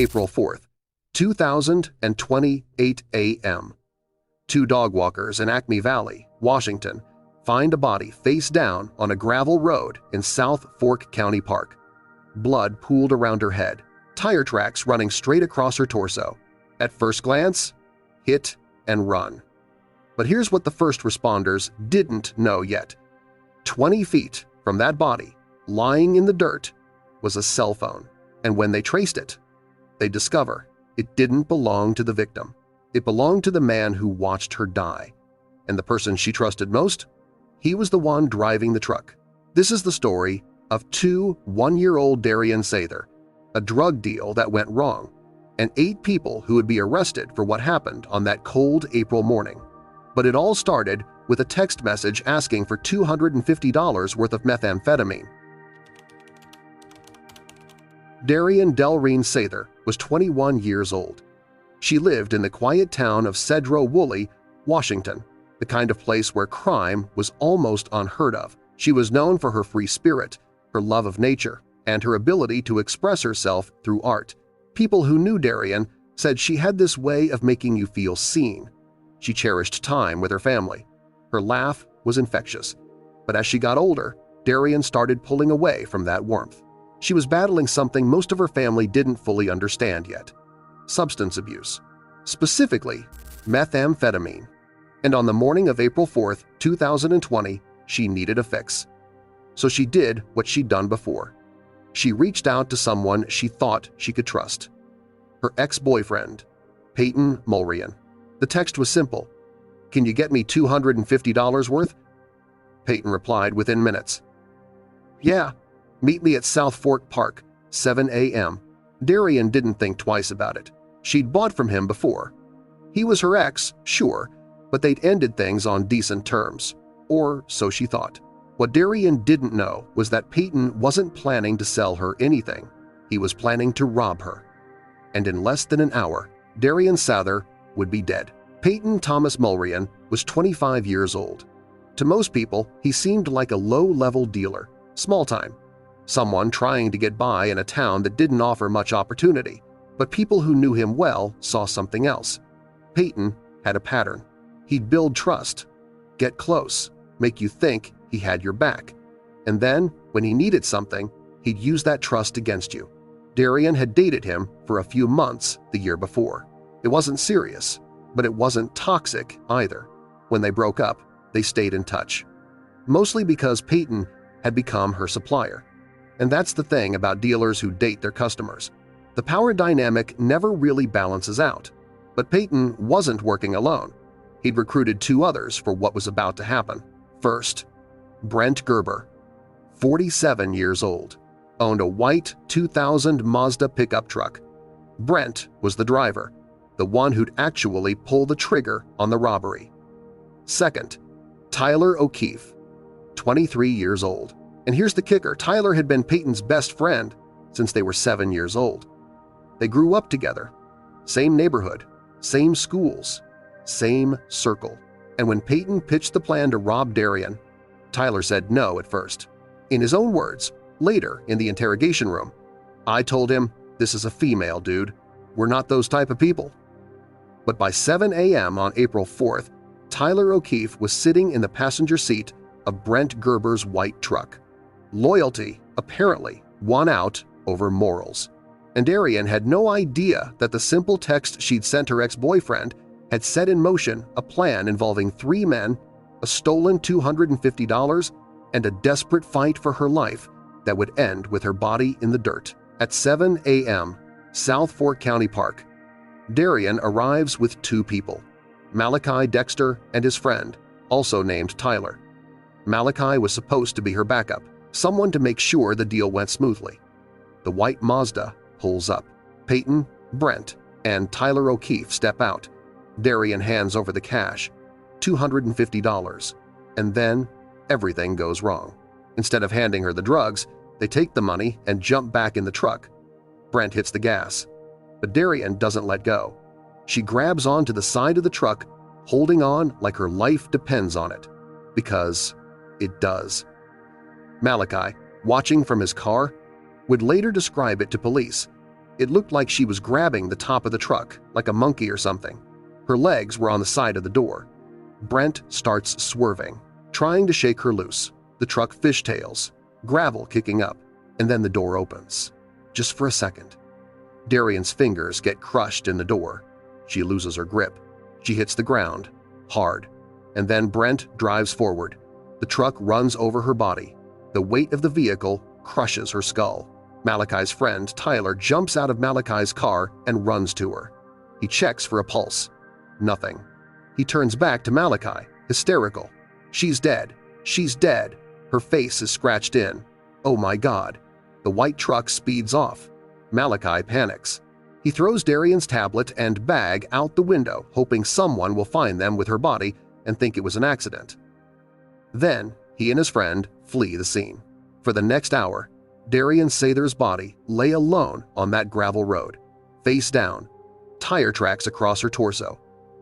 April 4th, 2028 a.m. Two dog walkers in Acme Valley, Washington, find a body face down on a gravel road in South Fork County Park. Blood pooled around her head, tire tracks running straight across her torso. At first glance, hit and run. But here's what the first responders didn't know yet. 20 feet from that body, lying in the dirt, was a cell phone, and when they traced it, they discover it didn't belong to the victim. It belonged to the man who watched her die. And the person she trusted most? He was the one driving the truck. This is the story of two one-year-old Darian Sather, a drug deal that went wrong, and 8 people who would be arrested for what happened on that cold April morning. But it all started with a text message asking for $250 worth of methamphetamine. Darian Delreen Sather was 21 years old. She lived in the quiet town of Sedro-Woolley, Washington, the kind of place where crime was almost unheard of. She was known for her free spirit, her love of nature, and her ability to express herself through art. People who knew Darian said she had this way of making you feel seen. She cherished time with her family. Her laugh was infectious. But as she got older, Darian started pulling away from that warmth. She was battling something most of her family didn't fully understand yet: substance abuse, specifically methamphetamine. And on the morning of April 4th, 2020, she needed a fix. So she did what she'd done before. She reached out to someone she thought she could trust. Her ex-boyfriend, Peyton Mulrian. The text was simple: "Can you get me $250 worth?" Peyton replied within minutes. "Yeah, meet me at South Fork Park, 7 a.m. Darian didn't think twice about it. She'd bought from him before. He was her ex, sure, but they'd ended things on decent terms. Or so she thought. What Darian didn't know was that Peyton wasn't planning to sell her anything. He was planning to rob her. And in less than an hour, Darian Sather would be dead. Peyton Thomas Mulrian was 25 years old. To most people, he seemed like a low-level dealer, small-time, someone trying to get by in a town that didn't offer much opportunity. But people who knew him well saw something else. Peyton had a pattern. He'd build trust, get close, make you think he had your back, and then, when he needed something, he'd use that trust against you. Darian had dated him for a few months the year before. It wasn't serious, but it wasn't toxic either. When they broke up, they stayed in touch, mostly because Peyton had become her supplier. And that's the thing about dealers who date their customers. The power dynamic never really balances out. But Peyton wasn't working alone. He'd recruited 2 others for what was about to happen. First, Brent Gerber, 47 years old, owned a white 2000 Mazda pickup truck. Brent was the driver, the one who'd actually pull the trigger on the robbery. Second, Tyler O'Keefe, 23 years old. And here's the kicker: Tyler had been Peyton's best friend since they were 7 years old. They grew up together, same neighborhood, same schools, same circle. And when Peyton pitched the plan to rob Darian, Tyler said no at first. In his own words, later in the interrogation room, "I told him, this is a female, dude. We're not those type of people." But by 7 a.m. on April 4th, Tyler O'Keefe was sitting in the passenger seat of Brent Gerber's white truck. Loyalty, apparently, won out over morals. And Darian had no idea that the simple text she'd sent her ex-boyfriend had set in motion a plan involving 3 men, a stolen $250, and a desperate fight for her life that would end with her body in the dirt. At 7 a.m., South Fork County Park, Darian arrives with 2 people, Malachi Dexter and his friend, also named Tyler. Malachi was supposed to be her backup, someone to make sure the deal went smoothly. The white Mazda pulls up. Peyton, Brent, and Tyler O'Keefe step out. Darian hands over the cash, $250, and then everything goes wrong. Instead of handing her the drugs, they take the money and jump back in the truck. Brent hits the gas, but Darian doesn't let go. She grabs onto the side of the truck, holding on like her life depends on it, because it does. Malachi, watching from his car, would later describe it to police. It looked like she was grabbing the top of the truck, like a monkey or something. Her legs were on the side of the door. Brent starts swerving, trying to shake her loose. The truck fishtails, gravel kicking up, and then the door opens. Just for a second. Darian's fingers get crushed in the door. She loses her grip. She hits the ground, hard. And then Brent drives forward. The truck runs over her body. The weight of the vehicle crushes her skull. Malachi's friend, Tyler, jumps out of Malachi's car and runs to her. He checks for a pulse. Nothing. He turns back to Malachi, hysterical. She's dead. She's dead. Her face is scratched in. Oh my God. The white truck speeds off. Malachi panics. He throws Darian's tablet and bag out the window, hoping someone will find them with her body and think it was an accident. Then he and his friend flee the scene. For the next hour, Darian Sather's body lay alone on that gravel road, face down, tire tracks across her torso,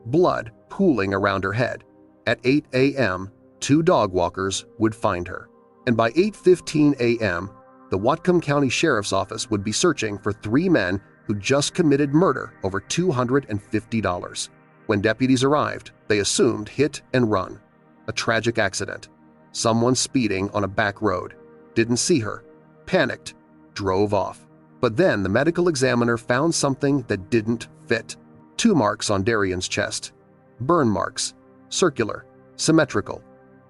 blood pooling around her head. At 8 a.m., 2 dog walkers would find her, and by 8:15 a.m., the Whatcom County Sheriff's Office would be searching for 3 men who just committed murder over $250. When deputies arrived, they assumed hit and run. A tragic accident. Someone speeding on a back road. Didn't see her. Panicked. Drove off. But then the medical examiner found something that didn't fit. 2 marks on Darian's chest. Burn marks. Circular. Symmetrical.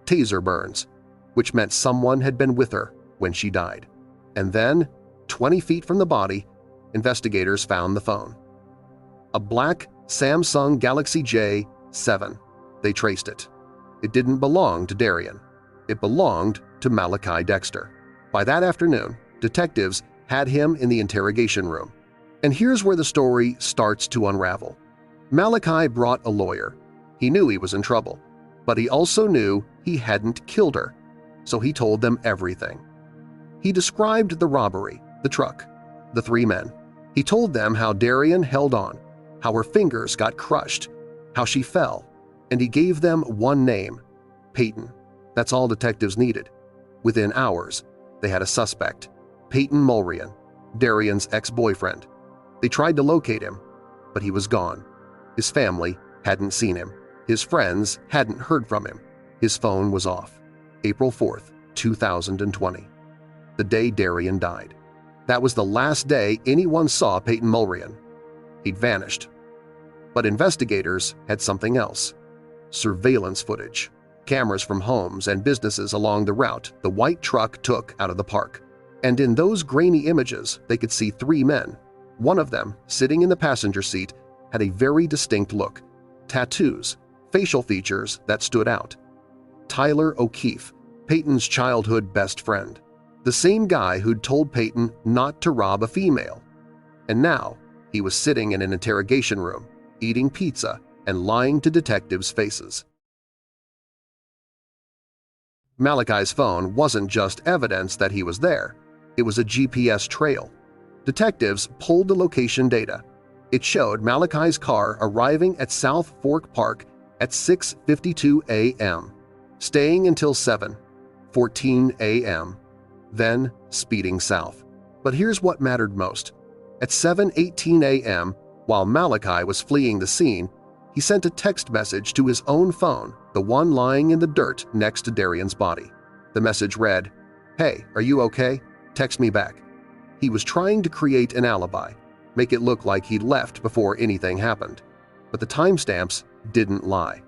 Taser burns. Which meant someone had been with her when she died. And then, 20 feet from the body, investigators found the phone. A black Samsung Galaxy J7. They traced it. It didn't belong to Darian. It belonged to Malachi Dexter. By that afternoon, detectives had him in the interrogation room. And here's where the story starts to unravel. Malachi brought a lawyer. He knew he was in trouble, but he also knew he hadn't killed her, so he told them everything. He described the robbery, the truck, the 3 men. He told them how Darian held on, how her fingers got crushed, how she fell, and he gave them one name, Peyton. That's all detectives needed. Within hours, they had a suspect, Peyton Mulrian, Darian's ex-boyfriend. They tried to locate him, but he was gone. His family hadn't seen him. His friends hadn't heard from him. His phone was off. April 4th, 2020. The day Darian died. That was the last day anyone saw Peyton Mulrian. He'd vanished. But investigators had something else. Surveillance footage. Cameras from homes and businesses along the route the white truck took out of the park. And in those grainy images, they could see 3 men. One of them, sitting in the passenger seat, had a very distinct look. Tattoos, facial features that stood out. Tyler O'Keefe, Peyton's childhood best friend. The same guy who'd told Peyton not to rob a female. And now he was sitting in an interrogation room, eating pizza and lying to detectives' faces. Malachi's phone wasn't just evidence that he was there. It was a GPS trail. Detectives pulled the location data. It showed Malachi's car arriving at South Fork Park at 6:52 a.m., staying until 7:14 a.m., then speeding south. But here's what mattered most. At 7:18 a.m., while Malachi was fleeing the scene, he sent a text message to his own phone, the one lying in the dirt next to Darian's body. The message read, "Hey, are you okay? Text me back." He was trying to create an alibi, make it look like he'd left before anything happened. But the timestamps didn't lie.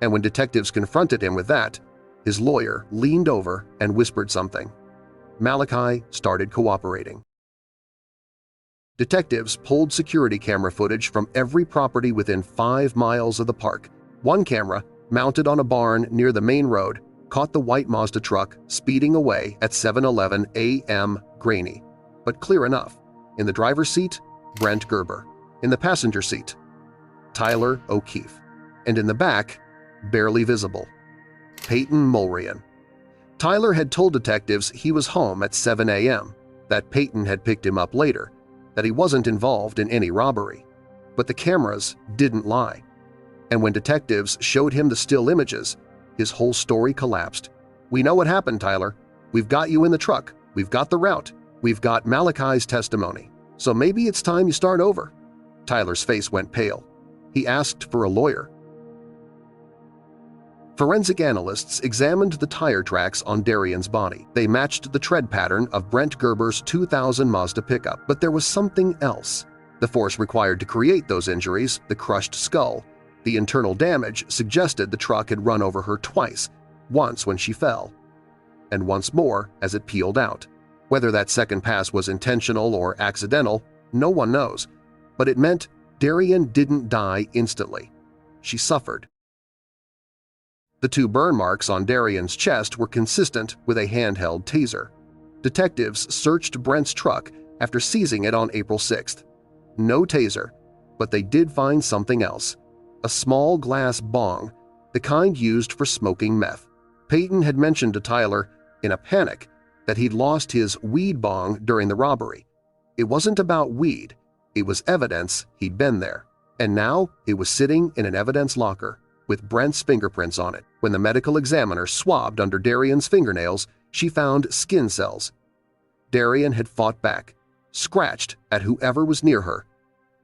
And when detectives confronted him with that, his lawyer leaned over and whispered something. Malachi started cooperating. Detectives pulled security camera footage from every property within 5 miles of the park. One camera, mounted on a barn near the main road, caught the white Mazda truck speeding away at 7:11 a.m. grainy, but clear enough. In the driver's seat, Brent Gerber. In the passenger seat, Tyler O'Keefe. And in the back, barely visible, Peyton Mulrian. Tyler had told detectives he was home at 7 a.m., that Peyton had picked him up later, that he wasn't involved in any robbery. But the cameras didn't lie. And when detectives showed him the still images, his whole story collapsed. "We know what happened, Tyler. We've got you in the truck. We've got the route. We've got Malachi's testimony. So maybe it's time you start over." Tyler's face went pale. He asked for a lawyer. Forensic analysts examined the tire tracks on Darian's body. They matched the tread pattern of Brent Gerber's 2000 Mazda pickup, but there was something else. The force required to create those injuries, the crushed skull, the internal damage suggested the truck had run over her twice, once when she fell, and once more as it peeled out. Whether that second pass was intentional or accidental, no one knows, but it meant Darian didn't die instantly. She suffered. The 2 burn marks on Darian's chest were consistent with a handheld taser. Detectives searched Brent's truck after seizing it on April 6th. No taser, but they did find something else. A small glass bong, the kind used for smoking meth. Peyton had mentioned to Tyler, in a panic, that he'd lost his weed bong during the robbery. It wasn't about weed, it was evidence he'd been there. And now it was sitting in an evidence locker, with Brent's fingerprints on it. When the medical examiner swabbed under Darian's fingernails, she found skin cells. Darian had fought back, scratched at whoever was near her.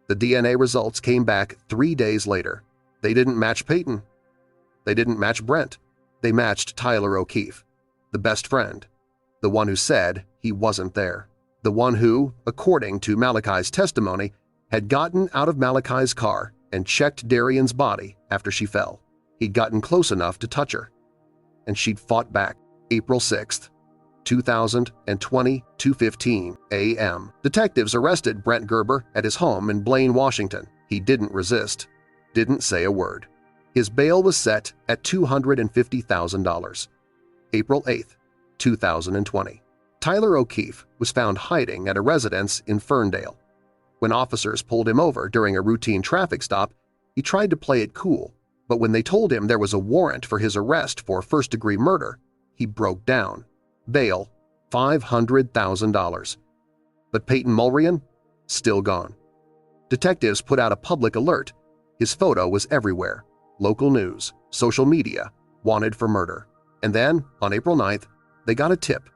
The DNA results came back 3 days later. They didn't match Peyton. They didn't match Brent. They matched Tyler O'Keefe, the best friend, the one who said he wasn't there, the one who, according to Malachi's testimony, had gotten out of Malachi's car and checked Darian's body after she fell. He'd gotten close enough to touch her. And she'd fought back. April 6th, 2020, 2:15 a.m. Detectives arrested Brent Gerber at his home in Blaine, Washington. He didn't resist, didn't say a word. His bail was set at $250,000. April 8th, 2020. Tyler O'Keefe was found hiding at a residence in Ferndale. When officers pulled him over during a routine traffic stop, he tried to play it cool, but when they told him there was a warrant for his arrest for first-degree murder, he broke down. Bail, $500,000. But Peyton Mulrian? Still gone. Detectives put out a public alert. His photo was everywhere. Local news, social media, wanted for murder. And then, on April 9th, they got a tip.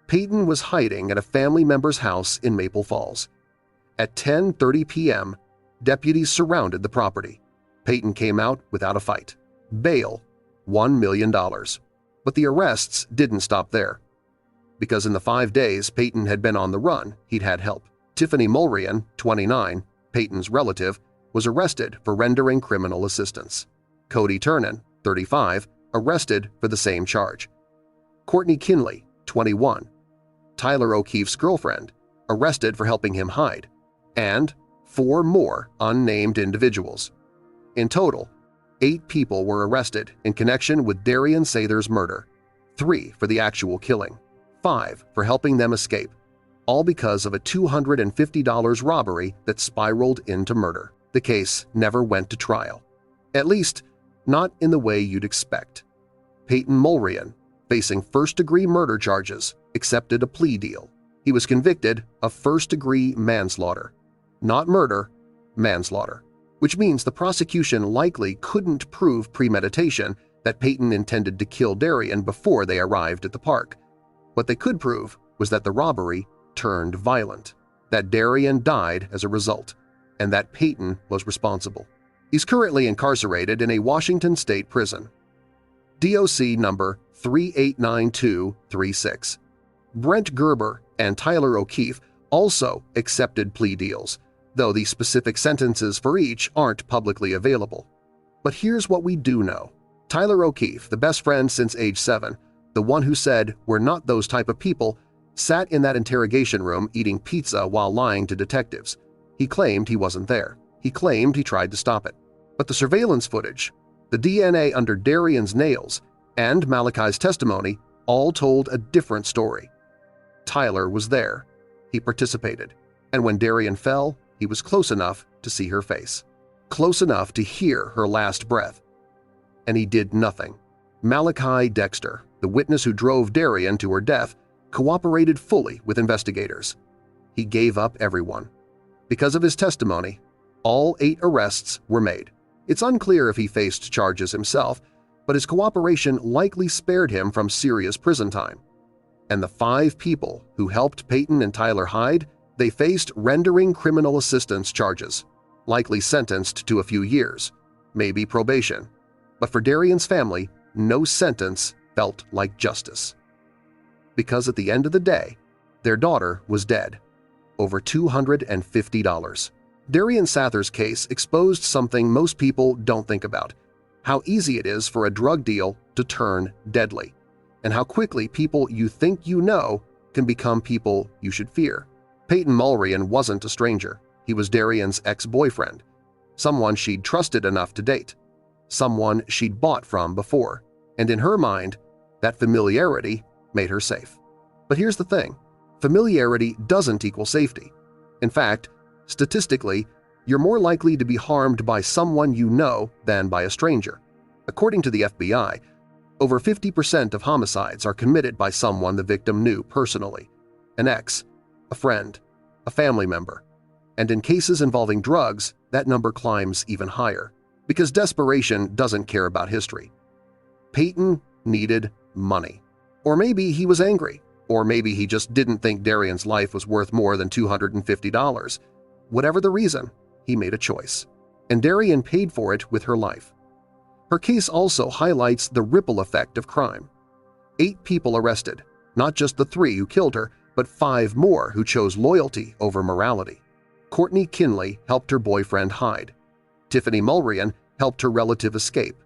Peyton was hiding at a family member's house in Maple Falls. At 10:30 p.m., deputies surrounded the property. Peyton came out without a fight. Bail, $1 million. But the arrests didn't stop there. Because in the 5 days Peyton had been on the run, he'd had help. Tiffany Mulrian, 29, Peyton's relative, was arrested for rendering criminal assistance. Cody Turnan, 35, arrested for the same charge. Courtney Kinley, 21, Tyler O'Keefe's girlfriend, arrested for helping him hide, and 4 more unnamed individuals. In total, 8 people were arrested in connection with Darian Sather's murder, 3 for the actual killing, 5 for helping them escape, all because of a $250 robbery that spiraled into murder. The case never went to trial. At least, not in the way you'd expect. Peyton Mulrian, facing first-degree murder charges, accepted a plea deal. He was convicted of first-degree manslaughter. Not murder, manslaughter, which means the prosecution likely couldn't prove premeditation that Peyton intended to kill Darian before they arrived at the park. What they could prove was that the robbery turned violent, that Darian died as a result, and that Peyton was responsible. He's currently incarcerated in a Washington state prison. DOC number 389236. Brent Gerber and Tyler O'Keefe also accepted plea deals, though the specific sentences for each aren't publicly available. But here's what we do know. Tyler O'Keefe, the best friend since age 7, the one who said, "We're not those type of people," sat in that interrogation room eating pizza while lying to detectives. He claimed he wasn't there. He claimed he tried to stop it. But the surveillance footage, the DNA under Darian's nails, and Malachi's testimony all told a different story. Tyler was there. He participated. And when Darian fell, he was close enough to see her face, close enough to hear her last breath. And he did nothing. Malachi Dexter, the witness who drove Darian to her death, cooperated fully with investigators. He gave up everyone. Because of his testimony, all 8 arrests were made. It's unclear if he faced charges himself, but his cooperation likely spared him from serious prison time. And the 5 people who helped Peyton and Tyler hide, They faced rendering criminal assistance charges, likely sentenced to a few years, maybe probation. But for Darian's family, no sentence felt like justice. Because at the end of the day, their daughter was dead. Over $250. Darian Sather's case exposed something most people don't think about: how easy it is for a drug deal to turn deadly, and how quickly people you think you know can become people you should fear. Peyton Mulrian wasn't a stranger. He was Darian's ex-boyfriend, someone she'd trusted enough to date, someone she'd bought from before, and in her mind, that familiarity made her safe. But here's the thing: familiarity doesn't equal safety. In fact, statistically, you're more likely to be harmed by someone you know than by a stranger. According to the FBI, over 50% of homicides are committed by someone the victim knew personally: an ex, a friend, a family member. And in cases involving drugs, that number climbs even higher, because desperation doesn't care about history. Peyton needed money. Or maybe he was angry. Or maybe he just didn't think Darian's life was worth more than $250. Whatever the reason, he made a choice. And Darian paid for it with her life. Her case also highlights the ripple effect of crime. 8 people arrested, not just the 3 who killed her, but 5 more who chose loyalty over morality. Courtney Kinley helped her boyfriend hide. Tiffany Mulrian helped her relative escape.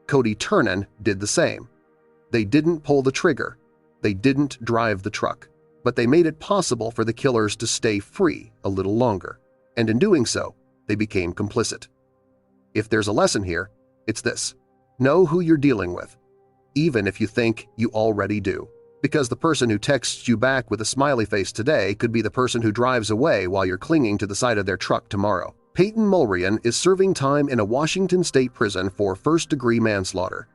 Cody Ternan did the same. They didn't pull the trigger. They didn't drive the truck. But they made it possible for the killers to stay free a little longer. And in doing so, they became complicit. If there's a lesson here, it's this: know who you're dealing with, even if you think you already do. Because the person who texts you back with a smiley face today could be the person who drives away while you're clinging to the side of their truck tomorrow. Peyton Mulrian is serving time in a Washington state prison for first-degree manslaughter.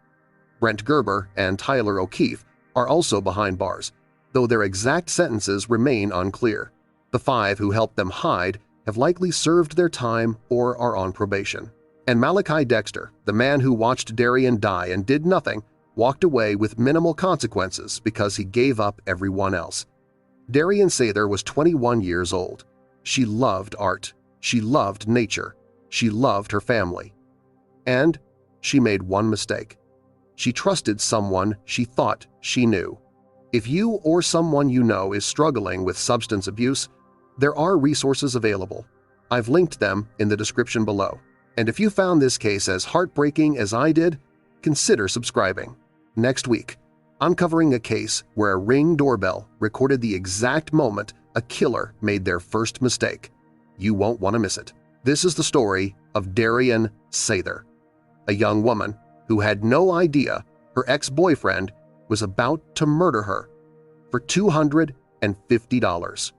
Brent Gerber and Tyler O'Keefe are also behind bars, though their exact sentences remain unclear. The 5 who helped them hide have likely served their time or are on probation. And Malachi Dexter, the man who watched Darian die and did nothing, walked away with minimal consequences because he gave up everyone else. Darian Sather was 21 years old. She loved art. She loved nature. She loved her family. And she made one mistake. She trusted someone she thought she knew. If you or someone you know is struggling with substance abuse, there are resources available. I've linked them in the description below. And if you found this case as heartbreaking as I did, consider subscribing. Next week, I'm covering a case where a Ring doorbell recorded the exact moment a killer made their first mistake. You won't want to miss it. This is the story of Darian Sather, a young woman who had no idea her ex-boyfriend was about to murder her for $250.